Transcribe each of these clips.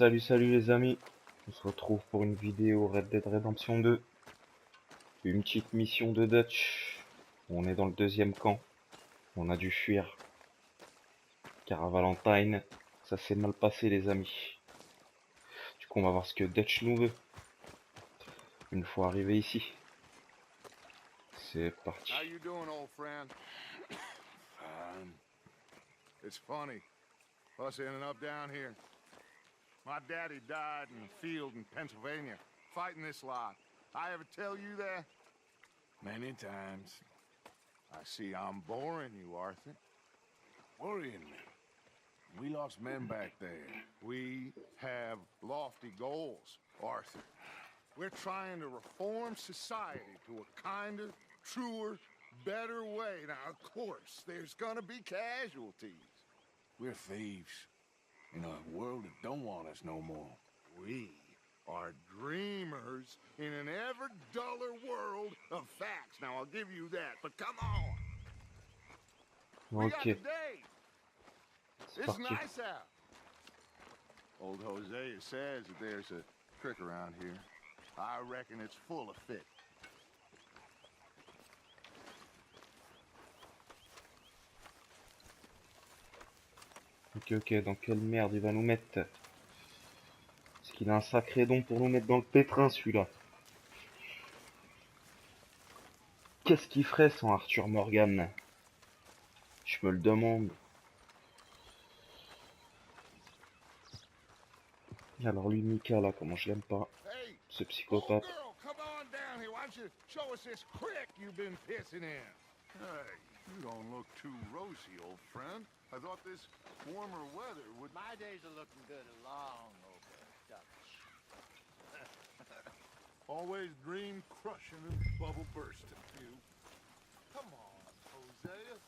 Salut les amis, on se retrouve pour une vidéo Red Dead Redemption 2. Une petite mission de Dutch. On est dans le deuxième camp. On a dû fuir. Car à Valentine, ça s'est mal passé les amis. Du coup on va voir ce que Dutch nous veut. Une fois arrivé ici. C'est parti. How you doing, old friend? It's funny, us ending up down here. My daddy died in a field in Pennsylvania, fighting this lot. I ever tell you that? Many times. I see I'm boring you, Arthur. Worrying me. We lost men back there. We have lofty goals, Arthur. We're trying to reform society to a kinder, truer, better way. Now, of course, there's gonna be casualties. We're thieves in a world that don't want us no more. We are dreamers in an ever duller world of facts. Now, I'll give you that, but come on. We got the day. It's nice out. Old Hosea says that there's a trick around here. I reckon it's full of fit. Ok, dans quelle merde il va nous mettre? Parce qu'il a un sacré don pour nous mettre dans le pétrin celui-là. Qu'est-ce qu'il ferait sans Arthur Morgan? Je me le demande. Alors lui, Mika, là, comment je l'aime pas. Ce psychopathe. You don't look too rosy, old friend. I thought this warmer weather would... My days are looking good along over Dutch. Always dream crushing and bubble bursting, you. Come on, Hosea.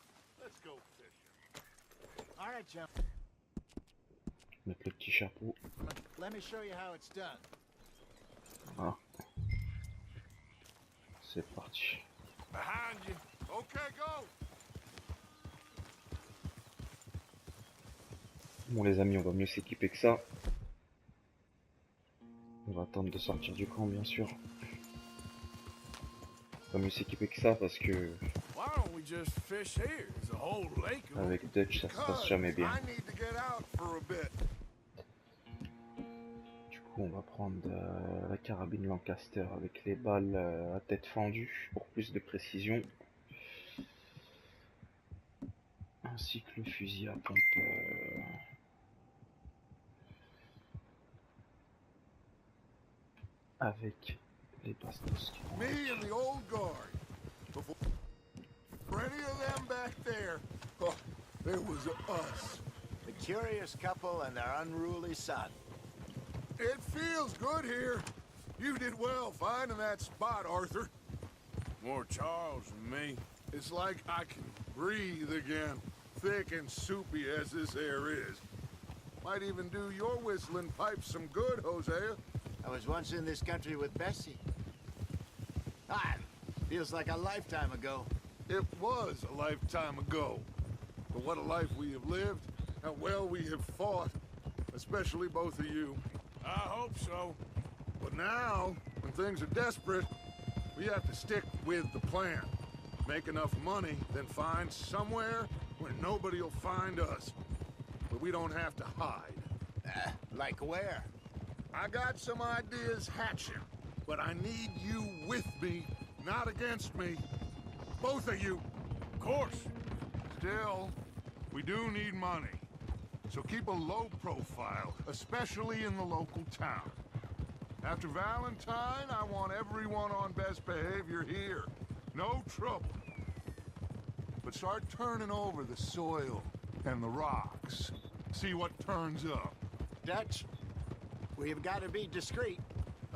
Let's go fishing. All right, Jim. Mettre le petit chapeau. Let me show you how it's done. Voilà. C'est parti. Behind you. Okay, go. Bon les amis, on va mieux s'équiper que ça. On va attendre de sortir du camp bien sûr. On va mieux s'équiper que ça parce que avec Dutch ça se passe jamais bien. Du coup on va prendre la carabine Lancaster avec les balles à tête fendue pour plus de précision. Ainsi que le fusil à pompe. Avec les bastos. Me and the old guard. Before any of them back there, oh, there was us. The curious couple and their unruly son. It feels good here. You did well finding that spot, Arthur. More Charles than me. It's like I can breathe again, thick and soupy as this air is. Might even do your whistling pipes some good, Hosea. I was once in this country with Bessie. Feels like a lifetime ago. It was a lifetime ago. But what a life we have lived, how well we have fought. Especially both of you. I hope so. But now, when things are desperate, we have to stick with the plan. Make enough money, then find somewhere where nobody will find us. But we don't have to hide. Like where? I got some ideas hatching, but I need you with me, not against me. Both of you. Of course. Still, we do need money. So keep a low profile, especially in the local town. After Valentine, I want everyone on best behavior here. No trouble. But start turning over the soil and the rocks. See what turns up. Dutch? We've got to be discreet.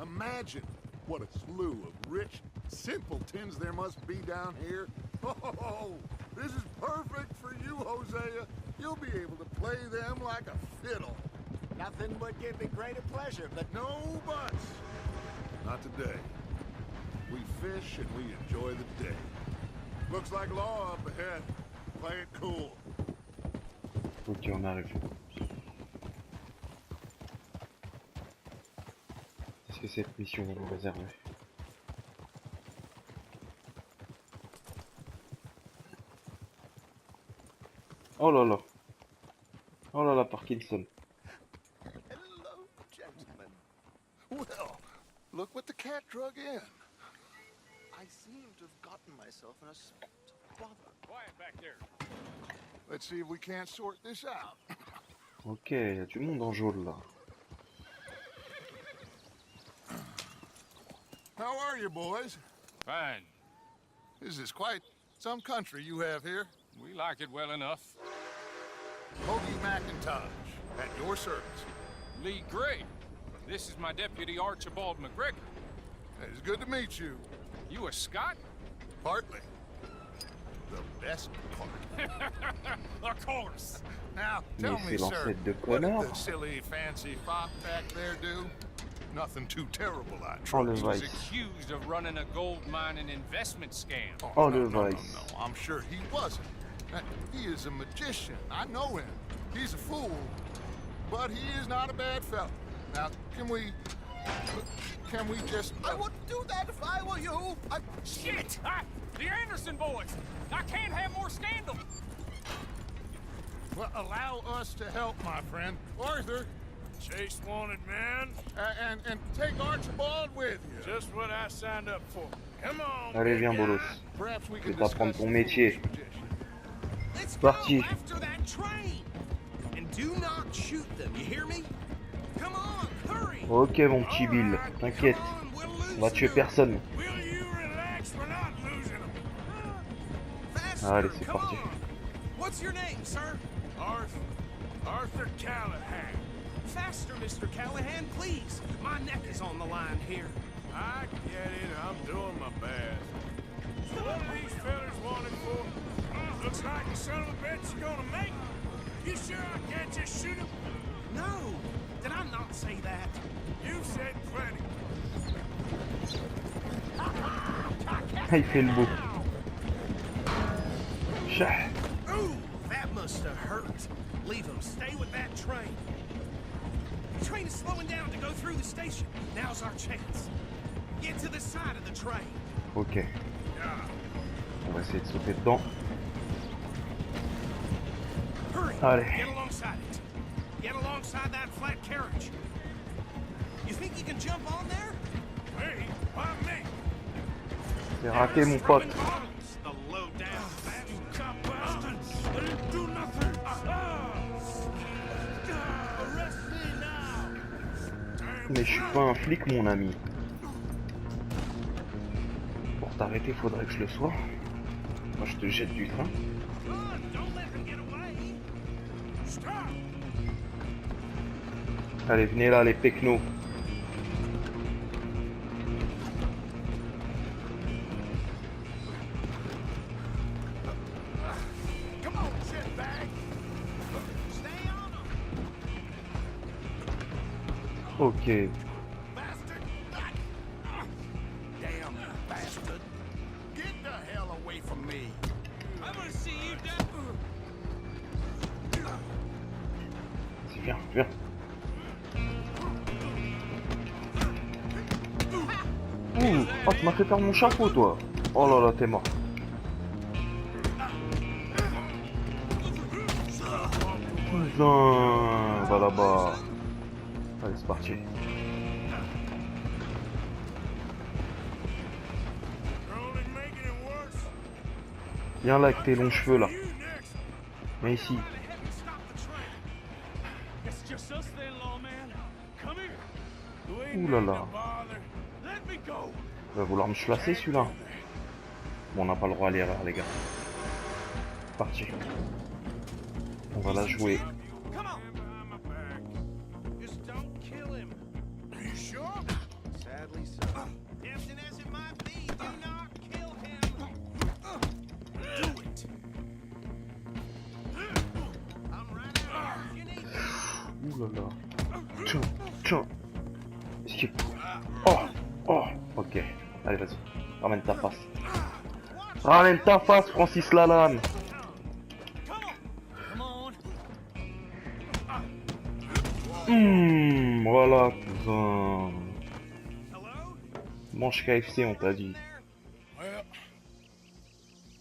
Imagine what a slew of rich simpletons there must be down here. Oh, this is perfect for you, Hosea. You'll be able to play them like a fiddle. Nothing would give me greater pleasure, but... No buts. Not today. We fish and we enjoy the day. Looks like law up ahead. Play it cool. Ok, on arrive. Qu'est-ce que cette mission va nous réserver? Oh là là. Oh là là, Parkinson. Hello, gentlemen. Well, look what the cat drug in. I seem to have gotten myself in a spot of bother. Quiet back there. Let's see if we can't sort this out. Ok, il y a du monde en jaune là. How are you, boys? Fine. This is quite some country you have here. We like it well enough. Hoagie McIntosh, at your service. Lee Gray. This is my deputy Archibald McGregor. It's good to meet you. You a Scot? Partly. The best part. Of course. Now, Mais tell c'est me, sir, l'ancêtre de what did connard. the silly, fancy fop back there do? Nothing too terrible, I Oh trust. le He was vice. accused of running a gold mining investment scam. Oh, no, le no, no, vice. no, I'm sure he wasn't. He is a magician. I know him. He's a fool, but he is not a bad fellow. Now, can we just... I wouldn't do that if I were you. Shit! The Anderson boys! I can't have more scandal! Well, allow us to help, my friend. Arthur, Chase wanted man, and take Archibald with you. just what I signed up for. Come on. Allez, big viens, guy. bolos. Perhaps we Je can vais t'apprendre discuss ton the métier. foolish magician. Let's Parti. go after that train. And do not shoot them, you hear me? Come on, hurry. Ok, mon petit Bill, t'inquiète. Come on, we'll lose On va tuer them. personne. Will you relax? We're not losing them. Faster, Allez, c'est come parti. on. What's your name, sir? Arthur Callahan. Faster, Mr. Callahan, please. My neck is on the line here. I get it. I'm doing my best. So what are these fellas wanted for? Looks like the son of a bitch is gonna make. You sure I can't just shoot him? No, did I not say that? You've said plenty. Il fait le beau. Chah. Ooh, that must have hurt. Leave him. Stay with that train. The train is slowing down to go through the station. Now's our chance. Get to the side of the train. Ok. On va essayer de sauter dedans. Hurry. Allez. Get alongside it. Get alongside that flat carriage. You think you can jump on there? Hey, why me? C'est raté, mon pote. The low down You cop bastards! I didn't do nothing! Arrest me now! Mais je suis pas un flic, mon ami. Pour t'arrêter, faudrait que je le sois. Moi, je te jette du train. Don't let him get away. Stop! Allez, venez là, les pecnos. Come on, shitbag. Stay on him. Ok. Bastard. Damn bastard. Get the hell away from me. I'm gonna see you down. Viens, viens. Ouh. Oh, tu m'as fait perdre mon chapeau, toi. Oh là là, t'es mort. Putain, va là-bas. Allez, c'est parti. You're only making it worse. Viens là avec tes longs cheveux là. You next. Viens ici. Go ahead and stop the train. It's just us then, lawman. Come here. You ain't Ouh là need là. to bother. Let me go. Il va vouloir me chlasser celui-là. Bon, on n'a pas le droit à l'erreur, les gars. Parti. On va la jouer. Come on. Behind my back. Just don't kill him. You sure? Sadly so. Tempting as it might be, do not kill him. Do it. I'm right out if you need me. Ouh là là. Tiens, tiens. Esquive. Oh, oh. Ok. Allez, vas-y. Ramène ta face. Ramène ta face, Francis Lalanne. Come on. Voilà, cousin. Mange KFC, on t'a dit. Well,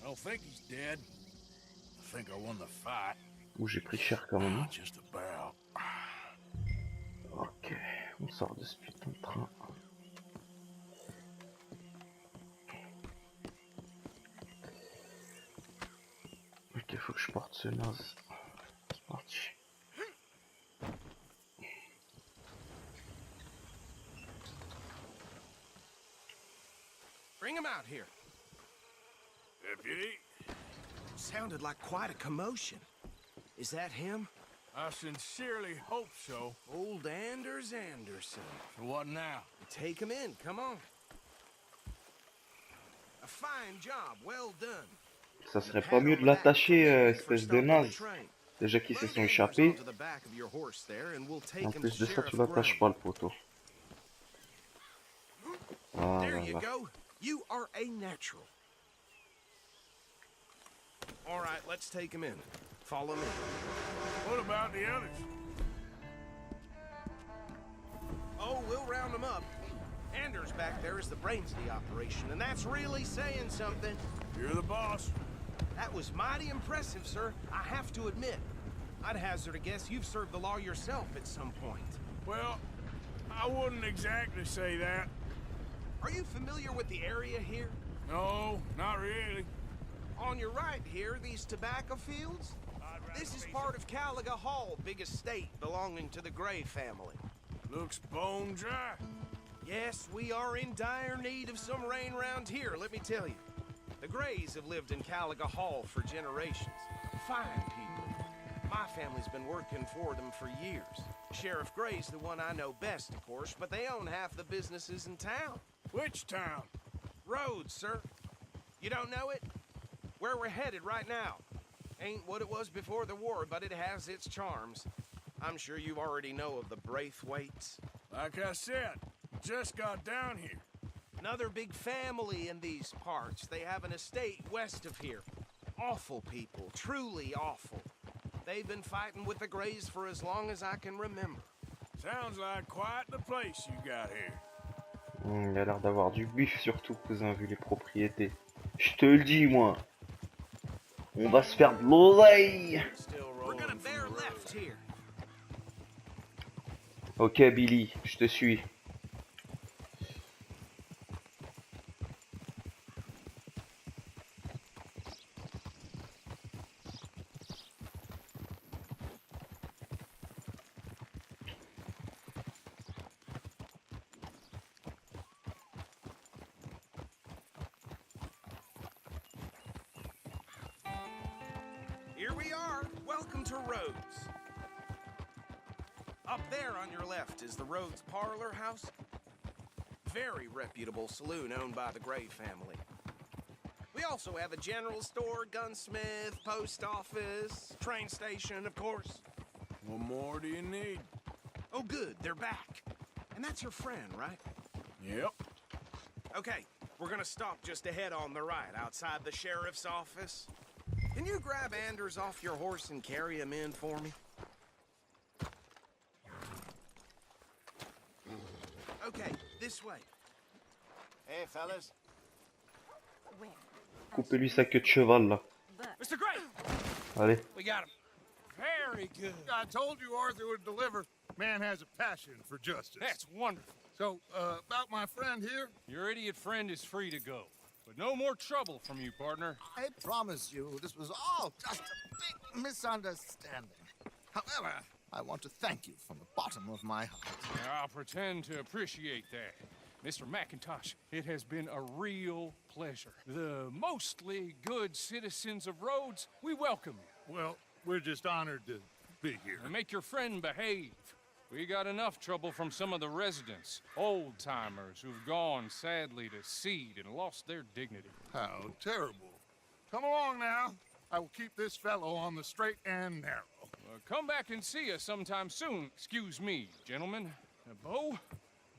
I don't think he's dead. I think I won the fight. Ouh, j'ai pris cher quand même. Just about. Ok, on sort de ce putain de train. Ok, faut que je porte ce naze. C'est parti. Bring him out here. Deputy, Sounded like quite a commotion. Is that him? I sincerely hope so. Old Anders Anderson. So what now? Take him in, come on. A fine job, well done. Ça serait pas mieux de l'attacher, espèce de naze. Déjà qu'ils se sont échappés. En plus de ça, tu l'attaches pas le poteau. Ah, There you voilà. go. You are a natural. All right, let's take him in. Follow me. What about the others? Oh, we'll round them up. Anders back there is the brains of the operation, and that's really saying something. You're the boss. That was mighty impressive, sir. I have to admit. I'd hazard a guess you've served the law yourself at some point. Well, I wouldn't exactly say that. Are you familiar with the area here? No, not really. On your right here, these tobacco fields? This is part of Callahan Hall, big estate belonging to the Gray family. Looks bone dry. Yes, we are in dire need of some rain around here, let me tell you. The Grays have lived in Callahan Hall for generations. Fine people. My family's been working for them for years. Sheriff Gray's the one I know best, of course, but they own half the businesses in town. Which town? Rhodes, sir. You don't know it? Where we're headed right now. Ain't what it was before the war, but it has its charms. I'm sure you already know of the Braithwaites. Like I said, just got down here. Another big family in these parts. They have an estate west of here. Awful people, truly awful. They've been fighting with the Grays for as long as I can remember. Sounds like quite the place you got here. Il a l'air d'avoir du bif surtout, cousin, vu les propriétés. Je te le dis, moi. On va se faire de l'oseille. Still We're rolling gonna from bear the road. left here. Ok, Billy, je te suis. Here we are. Welcome to Rhodes. Up there on your left is the Rhodes Parlor House. Very reputable saloon owned by the Gray family. We also have a general store, gunsmith, post office, train station, of course. What more do you need? Oh, good, they're back. And that's your friend, right? Yep. Okay, we're gonna stop just ahead on the right, outside the sheriff's office. Can you grab Anders off your horse and carry him in for me? Okay, this way. Hey, fellas. Coupez-lui sa queue de cheval, là. Mr. Gray, Allez. we got him. Very good. I told you Arthur would deliver. Man has a passion for justice. That's wonderful. So, about my friend here, Your idiot friend is free to go. But no more trouble from you, partner. I promise you, this was all just a big misunderstanding. However, I want to thank you from the bottom of my heart. I'll pretend to appreciate that. Mr. McIntosh, it has been a real pleasure. The mostly good citizens of Rhodes, we welcome you. well, we're just honored to be here. And make your friend behave. We got enough trouble from some of the residents, old-timers who've gone, sadly, to seed and lost their dignity. How terrible. Come along now. I will keep this fellow on the straight and narrow. Come back and see us sometime soon. Excuse me, gentlemen. Bo,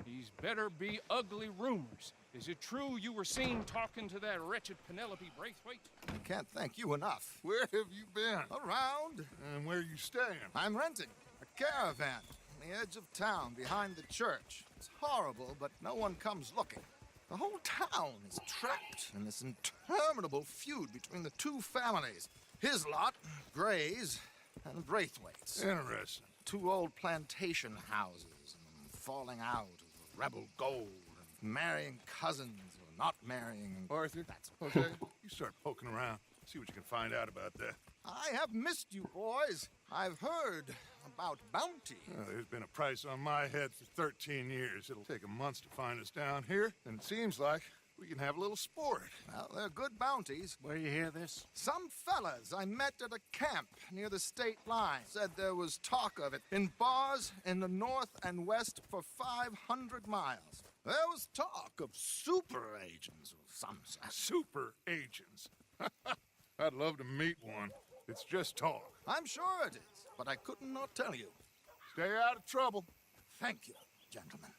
these better be ugly rumors. Is it true you were seen talking to that wretched Penelope Braithwaite? I can't thank you enough. Where have you been? Around, And where you staying? I'm renting a caravan on the edge of town behind the church. It's horrible, but no one comes looking. The whole town is trapped in this interminable feud between the two families. His lot, Gray's, and Braithwaite's. Interesting. Two old plantation houses, and falling out over rebel gold, and marrying cousins or not marrying. And Arthur, that's Jose, you start poking around. See what you can find out about that. I have missed you, boys. I've heard about bounty. There's been a price on my head for 13 years. It'll take a month to find us down here, and it seems like we can have a little sport. Well, they're good bounties. Where you hear this? Some fellas I met at a camp near the state line said there was talk of it in bars in the north and west for 500 miles. There was talk of super agents or some such. Super agents. I'd love to meet one. It's just talk. I'm sure it is, but I couldn't not tell you. Stay out of trouble. Thank you, gentlemen.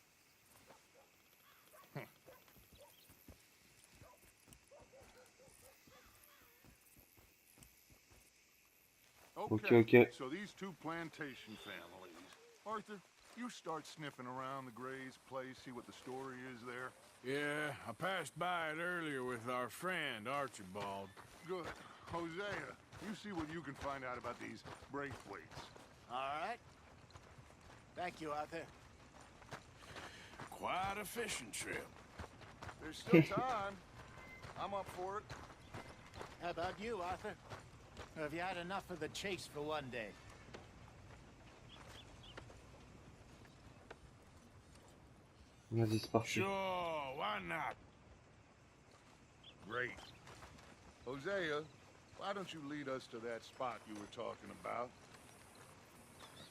Okay. So these two plantation families. Arthur, you start sniffing around the Gray's place, see what the story is there. Yeah, I passed by it earlier with our friend, Archibald. Good. Hosea, you see what you can find out about these Braithwaites. All right. Thank you, Arthur. Quite a fishing trip. There's still time. I'm up for it. How about you, Arthur? Or have you had enough of the chase for one day? Vas-y, c'est parti. Sure, why not? Great. Hosea, why don't you lead us to that spot you were talking about?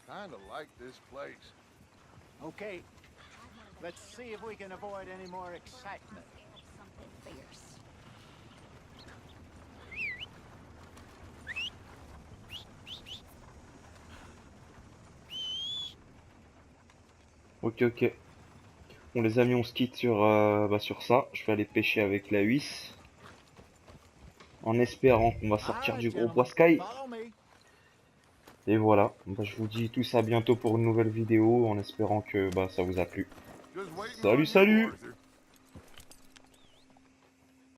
I kind of like this place. Okay. Let's see if we can avoid any more excitement. Something fierce. Ok. Bon les amis, on se quitte sur, sur ça. Je vais aller pêcher avec la huisse. En espérant qu'on va sortir du gros poiscaille. Follow me. Et voilà, bah, je vous dis tous à bientôt pour une nouvelle vidéo, en espérant que ça vous a plu. Just waiting Salut, on you, salut! Arthur.